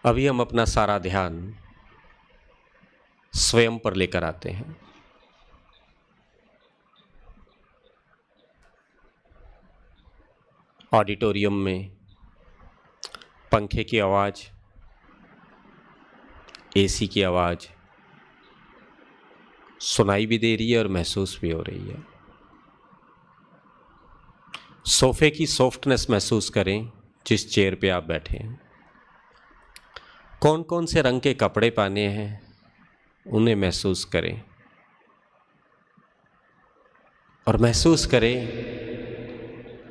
अभी हम अपना सारा ध्यान स्वयं पर लेकर आते हैं। ऑडिटोरियम में पंखे की आवाज़, एसी की आवाज़ सुनाई भी दे रही है और महसूस भी हो रही है। सोफे की सॉफ्टनेस महसूस करें जिस चेयर पे आप बैठे हैं। कौन कौन से रंग के कपड़े पहने हैं उन्हें महसूस करें और महसूस करें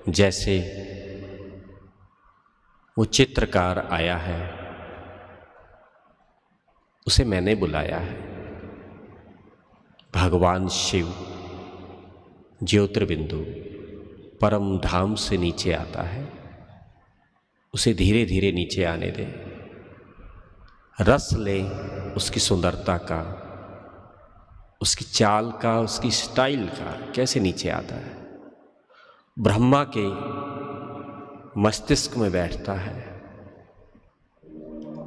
जैसे वो चित्रकार आया है, उसे मैंने बुलाया है। भगवान शिव ज्योतिर्बिंदु परम धाम से नीचे आता है, उसे धीरे धीरे नीचे आने दें। रस लें उसकी सुंदरता का, उसकी चाल का, उसकी स्टाइल का, कैसे नीचे आता है। ब्रह्मा के मस्तिष्क में बैठता है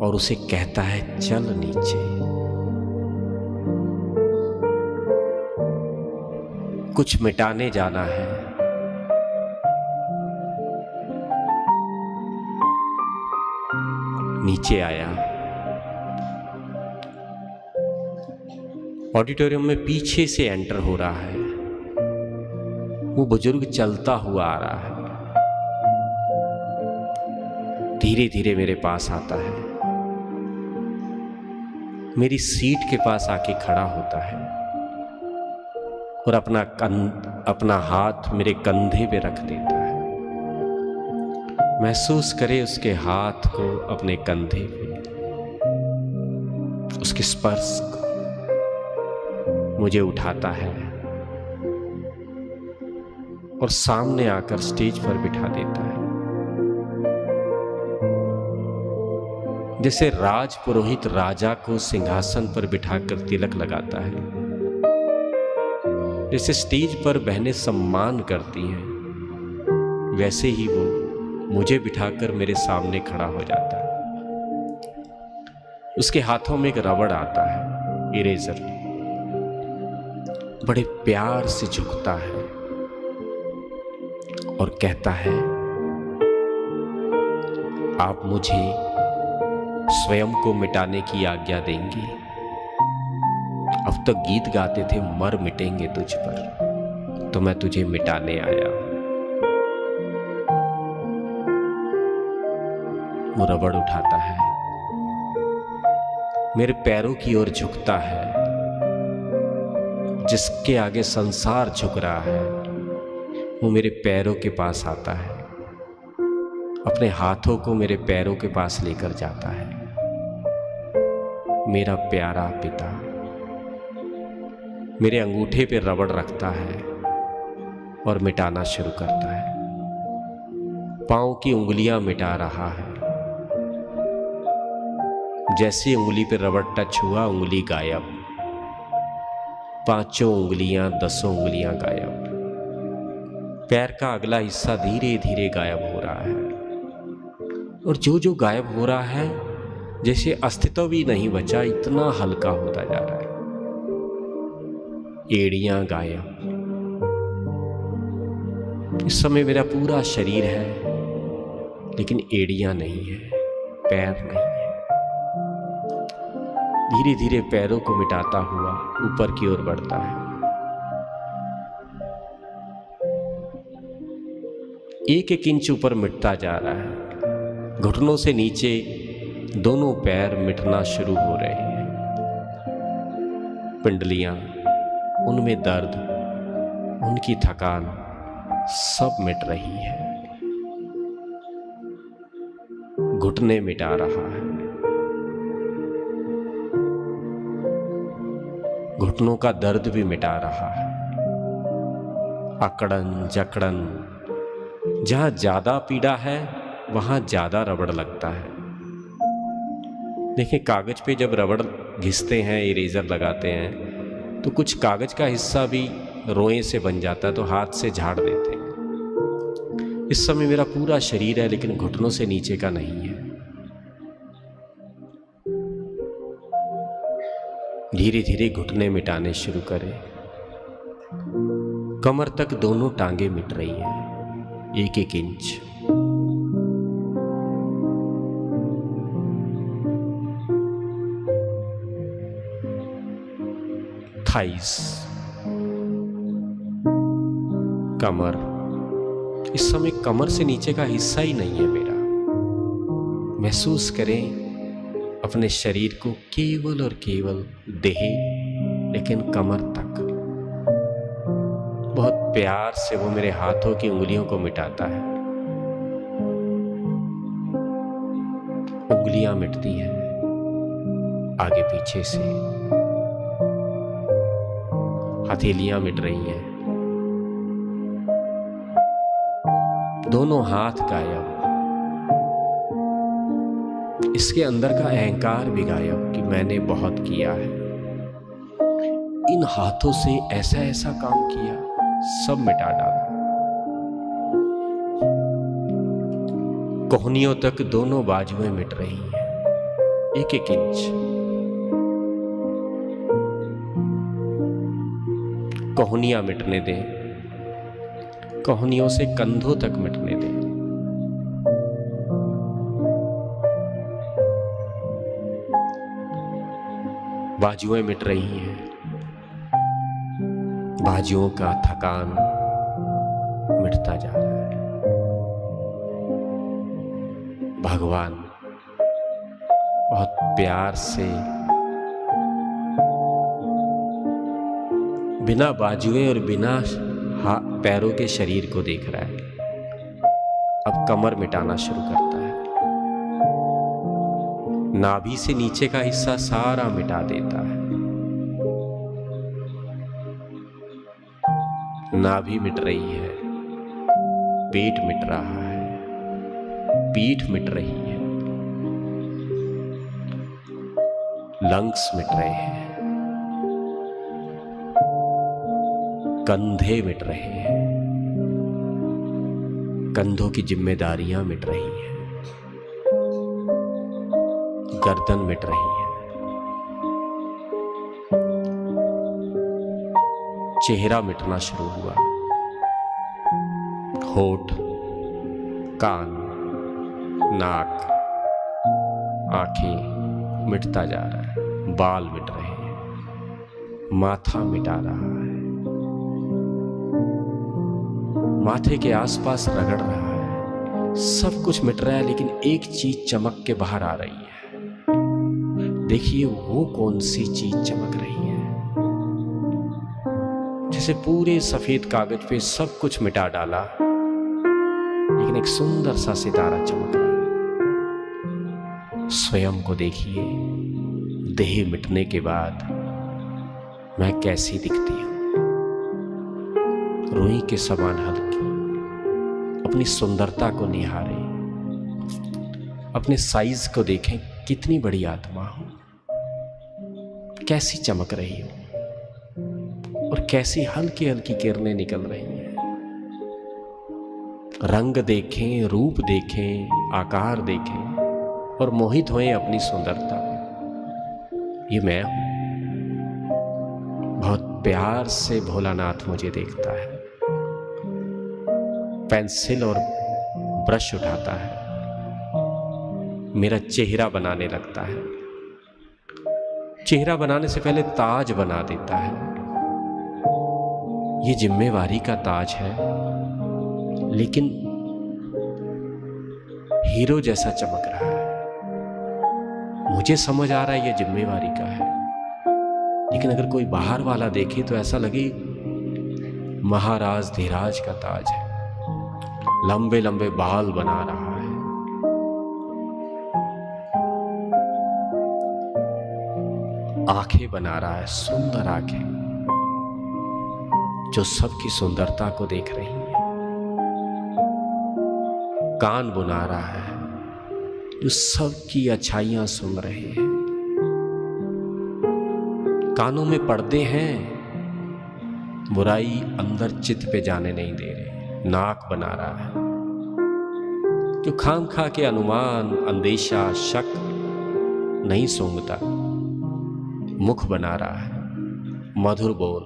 और उसे कहता है चल नीचे। कुछ मिटाने जाना है, नीचे आया। ऑडिटोरियम में पीछे से एंटर हो रहा है, वो बुजुर्ग चलता हुआ आ रहा है, धीरे धीरे मेरे पास आता है, मेरी सीट के पास आके खड़ा होता है और अपना हाथ मेरे कंधे पे रख देता है। महसूस करे उसके हाथ को अपने कंधे पे, उसके स्पर्श को। मुझे उठाता है और सामने आकर स्टेज पर बिठा देता है। जैसे राज पुरोहित राजा को सिंहासन पर बिठाकर तिलक लगाता है, जैसे स्टेज पर बहनें सम्मान करती हैं, वैसे ही वो मुझे बिठाकर मेरे सामने खड़ा हो जाता है। उसके हाथों में एक रबड़ आता है, इरेजर, बड़े प्यार से झुकता है और कहता है आप मुझे स्वयं को मिटाने की आज्ञा देंगे। अब तक गीत गाते थे मर मिटेंगे तुझ पर, तो मैं तुझे मिटाने आया हूं। वो रबड़ उठाता है, मेरे पैरों की ओर झुकता है। जिसके आगे संसार झुक रहा है वो मेरे पैरों के पास आता है, अपने हाथों को मेरे पैरों के पास लेकर जाता है। मेरा प्यारा पिता मेरे अंगूठे पे रबड़ रखता है और मिटाना शुरू करता है। पांव की उंगलियां मिटा रहा है। जैसे उंगली पे रबड़ टच हुआ, उंगली गायब। 5 उंगलियां, 10 उंगलियां गायब। पैर का अगला हिस्सा धीरे धीरे गायब हो रहा है और जो जो गायब हो रहा है जैसे अस्तित्व भी नहीं बचा, इतना हल्का होता जा रहा है। एड़ियां गायब। इस समय मेरा पूरा शरीर है लेकिन एड़ियां नहीं है, पैर नहीं है। धीरे धीरे पैरों को मिटाता हुआ ऊपर की ओर बढ़ता है। एक एक इंच ऊपर मिटता जा रहा है। घुटनों से नीचे दोनों पैर मिटना शुरू हो रहे हैं। पिंडलियां, उनमें दर्द, उनकी थकान सब मिट रही है। घुटने मिटा रहा है। घुटनों का दर्द भी मिटा रहा है। अकड़न जकड़न, जहां ज्यादा पीड़ा है वहां ज्यादा रबड़ लगता है। देखिए, कागज पे जब रबड़ घिसते हैं, इरेजर लगाते हैं, तो कुछ कागज का हिस्सा भी रोए से बन जाता है, तो हाथ से झाड़ देते हैं। इस समय मेरा पूरा शरीर है लेकिन घुटनों से नीचे का नहीं है। धीरे धीरे घुटने मिटाने शुरू करें। कमर तक दोनों टांगे मिट रही हैं, 1-1 इंच। थाइस, कमर। इस समय कमर से नीचे का हिस्सा ही नहीं है मेरा। महसूस करें अपने शरीर को केवल और केवल देह, लेकिन कमर तक। बहुत प्यार से वो मेरे हाथों की उंगलियों को मिटाता है। उंगलियां मिटती हैं आगे पीछे से, हथेलियां मिट रही हैं, दोनों हाथ गायब। इसके अंदर का अहंकार भी गायब कि मैंने बहुत किया है, इन हाथों से ऐसा ऐसा काम किया, सब मिटा डाला। कोहनियों तक दोनों बाजुएं मिट रही हैं, 1-1 इंच। कोहनियां मिटने दें, कोहनियों से कंधों तक मिटने दें। बाजुएं मिट रही हैं, बाजुओं का थकान मिटता जा रहा है। भगवान बहुत प्यार से बिना बाजुएं और बिना पैरों के शरीर को देख रहा है। अब कमर मिटाना शुरू करता है। नाभि से नीचे का हिस्सा सारा मिटा देता है। नाभि मिट रही है, पेट मिट रहा है, पीठ मिट रही है, लंग्स मिट रहे हैं, कंधे मिट रहे हैं, कंधों की जिम्मेदारियां मिट रही हैं, गर्दन मिट रही है, चेहरा मिटना शुरू हुआ, होठ, कान, नाक, आंखें मिटता जा रहा है, बाल मिट रहे हैं, माथा मिटा रहा है, माथे के आसपास रगड़ रहा है, सब कुछ मिट रहा है, लेकिन एक चीज चमक के बाहर आ रही है। देखिए वो कौन सी चीज चमक रही है। जैसे पूरे सफेद कागज पे सब कुछ मिटा डाला, लेकिन एक सुंदर सा सितारा चमक रहा है। स्वयं को देखिए, देह मिटने के बाद मैं कैसी दिखती हूं। रुई के समान हल्की, अपनी सुंदरता को निहारें, अपने साइज को देखें, कितनी बड़ी आत्मा हूं, कैसी चमक रही हूं और कैसी हल्की हल्की किरणें निकल रही हैं। रंग देखें, रूप देखें, आकार देखें और मोहित होएं अपनी सुंदरता। ये मैं हूं। बहुत प्यार से भोलानाथ मुझे देखता है, पेंसिल और ब्रश उठाता है, मेरा चेहरा बनाने लगता है। चेहरा बनाने से पहले ताज बना देता है। ये जिम्मेवारी का ताज है, लेकिन हीरो जैसा चमक रहा है। मुझे समझ आ रहा है ये जिम्मेवारी का है, लेकिन अगर कोई बाहर वाला देखे तो ऐसा लगे महाराज धीराज का ताज है। लंबे लंबे बाल बना रहा है, आंखें बना रहा है, सुंदर आंखें जो सबकी सुंदरता को देख रही हैं। कान बुना रहा है जो सबकी अच्छाइयां सुन रहे हैं। कानों में पर्दे हैं, बुराई अंदर चित्त पे जाने नहीं दे रहे। नाक बना रहा है जो खाम खा के अनुमान, अंदेशा, शक नहीं सूंघता। मुख बना रहा है, मधुर बोल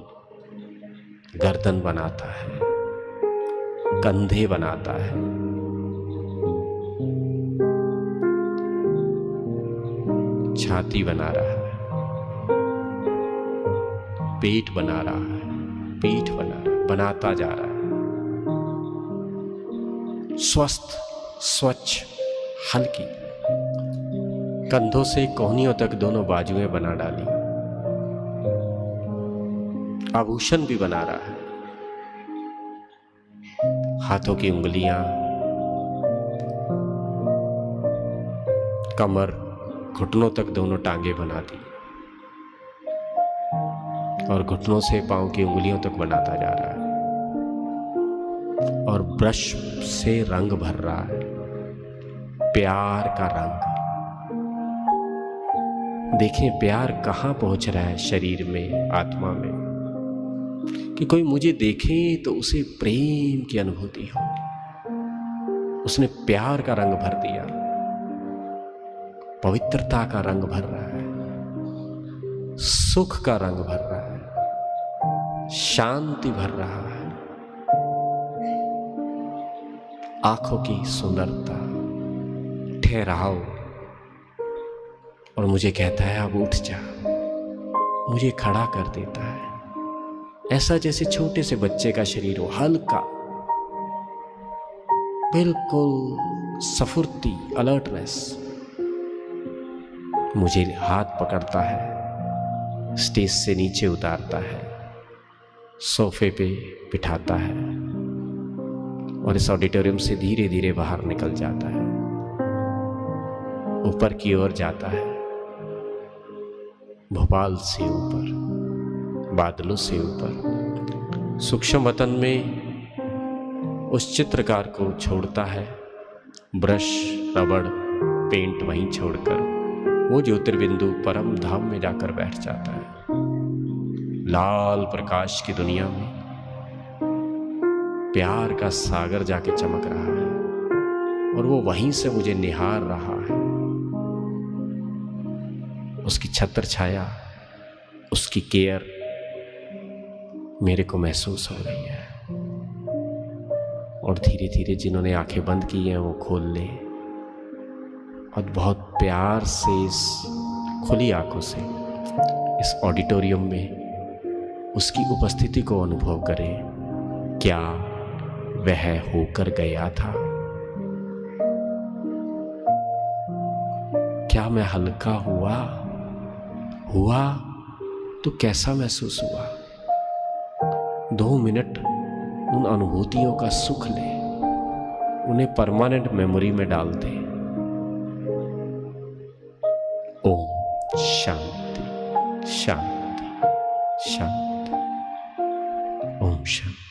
गर्दन बनाता है, कंधे बनाता है, छाती बना रहा है, पेट बना रहा है, पीठ बना रहा है, बनाता जा रहा है। स्वस्थ, स्वच्छ, हल्की, कंधों से कोहनियों तक दोनों बाजुएं बना डाली, आभूषण भी बना रहा है, हाथों की उंगलियां, कमर, घुटनों तक दोनों टांगे बना दी और घुटनों से पांव की उंगलियों तक बनाता जा रहा है और ब्रश से रंग भर रहा है, प्यार का रंग। देखें प्यार कहां पहुंच रहा है शरीर में, आत्मा में, कि कोई मुझे देखे तो उसे प्रेम की अनुभूति हो। उसने प्यार का रंग भर दिया, पवित्रता का रंग भर रहा है, सुख का रंग भर रहा है, शांति भर रहा है, आंखों की सुंदरता, ठहराव। और मुझे कहता है अब उठ जा, मुझे खड़ा कर देता है, ऐसा जैसे छोटे से बच्चे का शरीर हो, हल्का, बिल्कुल सफुर्ती, अलर्टनेस। मुझे हाथ पकड़ता है, स्टेज से नीचे उतारता है, सोफे पे बिठाता है और इस ऑडिटोरियम से धीरे धीरे बाहर निकल जाता है, ऊपर की ओर जाता है, भोपाल से ऊपर, बादलों से ऊपर, सूक्ष्म वतन में उस चित्रकार को छोड़ता है, ब्रश, रबड़, पेंट वहीं छोड़कर वो ज्योतिर्बिंदु परम धाम में जाकर बैठ जाता है। लाल प्रकाश की दुनिया में प्यार का सागर जाके चमक रहा है और वो वहीं से मुझे निहार रहा है। उसकी छत्र छाया, उसकी केयर मेरे को महसूस हो रही है और धीरे धीरे जिन्होंने आंखें बंद की हैं वो खोल लें और बहुत प्यार से इस खुली आंखों से इस ऑडिटोरियम में उसकी उपस्थिति को अनुभव करें। क्या वह होकर गया था? क्या मैं हल्का हुआ तो कैसा महसूस हुआ? 2 मिनट उन अनुभूतियों का सुख ले, उन्हें परमानेंट मेमोरी में डाल दे। ओम शांति शांति शांति। ओम शांति।